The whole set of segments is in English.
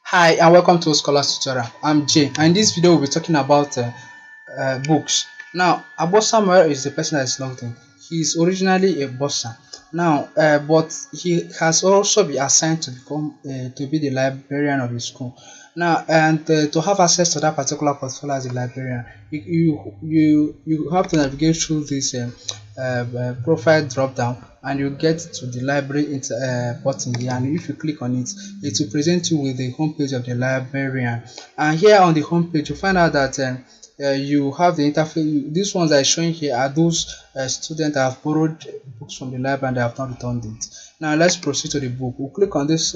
Hi and welcome to Scholars Tutorial. I'm Jay, and in this video we'll be talking about books. Now, a bursar is the person that is logged in. He is originally a bursar. Now, but he has also been assigned to become to be the librarian of the school. Now, and to have access to that particular portfolio as a librarian, you have to navigate through this profile drop down, and you get to the library button here, and if you click on it, it will present you with the homepage of the librarian. And here on the homepage you find out that you have the interface. These ones that are showing here are those students that have borrowed books from the library and they have not returned it. Now let's proceed to the book. We'll click on this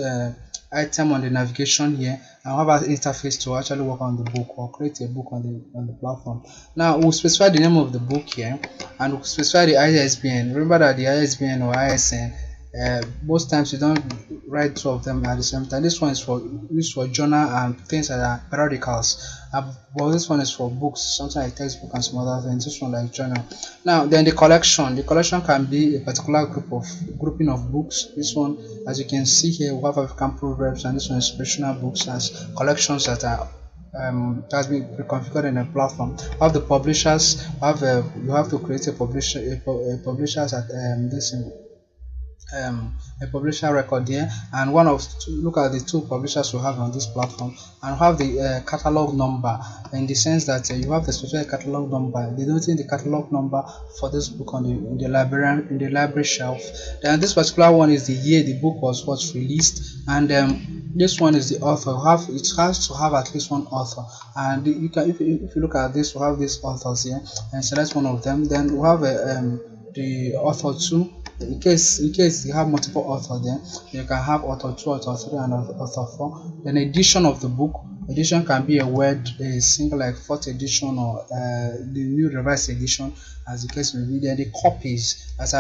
item on the navigation here and have an interface to actually work on the book or create a book on the platform. Now we'll specify the name of the book here, and we'll specify the ISBN. Remember that the ISBN or ISN, most times you don't write two of them at the same time. This one is for journal and things that are periodicals, but this one is for books, something like textbook and some other things. This one like journal. Now then the collection can be a particular grouping of books. This one, as you can see here, we have African proverbs, and this one is inspirational books as collections that are has been pre-configured in a platform. Have the publishers, you have to create a publishers at this a publisher record here, and look at the two publishers we have on this platform, and have the catalog number, in the sense that you have the specific catalog number, denoting the catalog number for this book on the library shelf. Then this particular one is the year the book was released, and this one is the author. It has to have at least one author, and you can, if you look at this, we have these authors here, and select one of them. Then we have the author 2. In case you have multiple authors, then you can have author 2, author 3, and author 4. Then edition of the book. Edition can be a single, like fourth edition, or the new revised edition, as the case may be. Then the copies that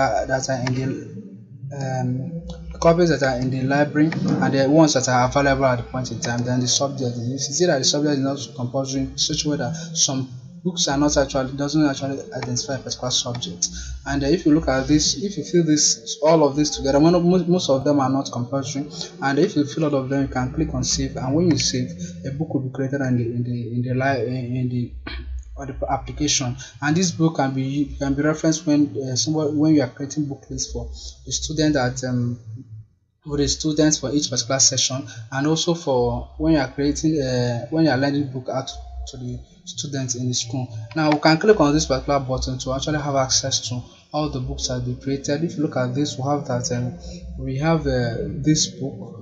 are in the library, and the ones that are available at the point in time. Then the subject. You see that the subject is not compulsory in such a way that some books are not doesn't actually identify a particular subject. And if you look at this, if you fill all of this together, most of them are not compulsory, and if you fill all of them, you can click on save, and when you save, a book will be created on the application, and this book can be referenced when you are creating book lists for the student for each particular session, and also for when you are creating when you are lending book out to the students in the school. Now we can click on this particular button to actually have access to all the books that we created. If you look at this, we have that we have this book.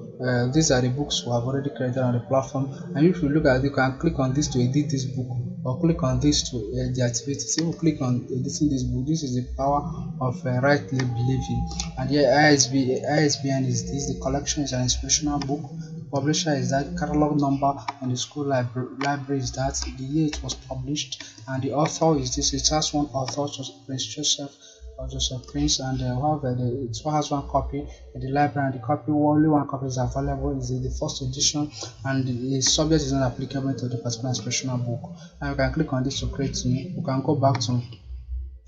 These are the books we have already created on the platform, and if you look at it, you can click on this to edit this book, or click on this to deactivate it. So we click on editing this book. This is the power of right believing. And here ISBN is this. The collection is an inspirational book. Publisher is that. Catalog number on the school library is that. The year it was published, and the author is this. It has one author, Prince Joseph Prince, and it has one copy in the library, and the copy, only one copy is available, is in the first edition, and the subject is not applicable to the particular inspirational book. Now you can click on this to create new. You can go back to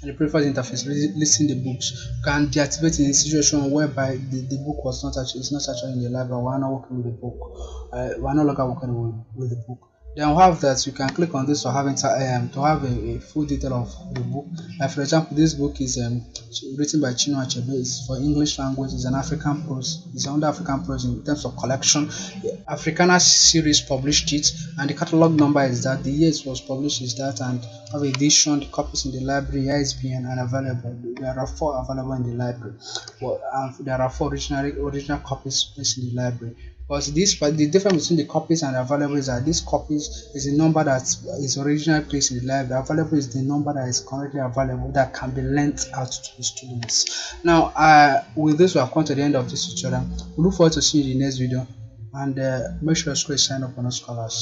the preferred interface, listing the books. You can deactivate in a situation whereby the book is not actually in the library. We are not working with the book. We are no longer working with the book. Then we have that you can click on this to have a full detail of the book. Like for example, this book is written by Chinua Achebe. It's for English language. It's an African prose. It's under African prose in terms of collection. Africana series published it, and the catalog number is that. The year it was published is that, and have edition, the copies in the library, ISBN, and available. There are 4 available in the library. Well, there are 4 original copies placed in the library. But the difference between the copies and the available is that these copies is the number that is originally placed in the library. Available is the number that is currently available that can be lent out to the students. Now, with this, we have come to the end of this tutorial. We look forward to seeing you in the next video, and make sure you sign up on our scholars.